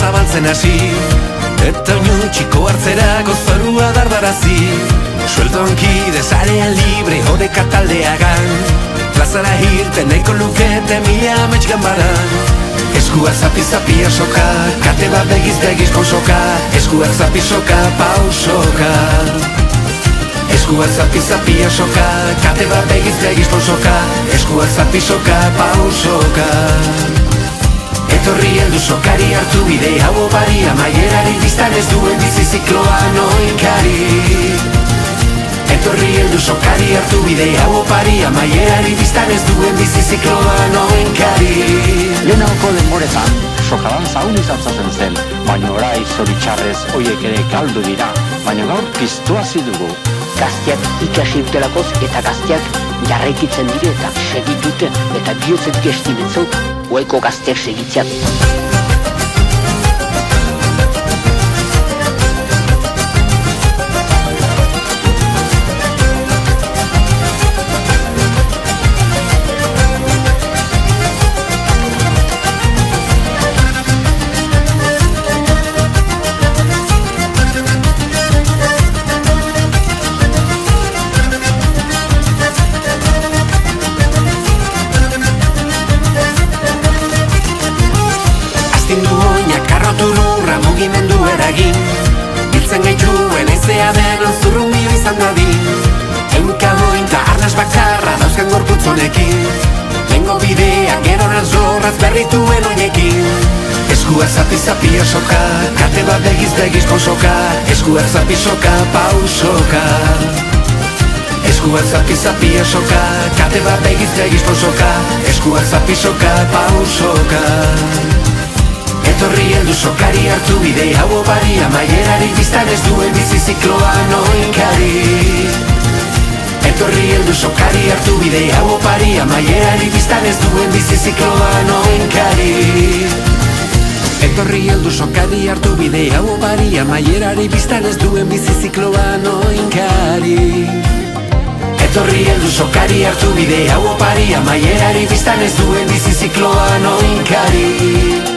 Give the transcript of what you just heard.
zabaltzen hasi, eta oinu txiko hartzerako zorua dardarazi. Sueltonki desarean libre odeka taldeagan, plazara irten nahiko lukete mila amets ganbaran. Eskuak zapi-zapia soka, kate bat begiz pausoka, eskuak zapi-soka pausoka. Eskuak zapi-zapia soka, kate bat begiz pausoka, eskuak zapi-soka pausoka. Etorri heldu sokari hartu bide hau opari, amaierari biztan ez duen bizi zikloa noinkari. Etorri heldu sokari hartu bide hau opari, amaierari biztan ez duen bizi zikloa noinkari. Lehenauko denboretan, sokadan zaun izatzaten zen, baina orai zoritxarrez oiek ere galdu dira, baina gaur piztuazi dugu. Gazteak ikasi dutelakoz eta gazteak jarraikitzen dire eta segitute eta bihotzet gestimentzau oeko gazteak segitzeat. Astindu oinak karrotu lurra mugimendu eragin, biltzen gaituen aizea denon zurrumio izan dadin. Ehunka hointa arnas bakarra dauzkan gorputzonekin, lengo bidea geronan zorraz berrituen oinekin. Eskuak zapi-zapia soka, kate bat begiz pausoka, eskuak zapi-soka pausoka. Eskuak zapi-zapia soka, kate bat begiz pausoka, eskuak zapi-soka pausoka. Etorri heldu sokari hartu bide hau opari, amaierari biztan ez duen bizi zikloa noinkari. Etorri heldu sokari hartu bide hau opari, amaierari biztan ez duen bizi zikloa noinkari. Etorri heldu sokari hartu bide hau opari, amaierari biztan ez duen bizi zikloa noinkari. Etorri heldu sokari hartu bide hau opari, amaierari biztan ez duen bizi zikloa noinkari.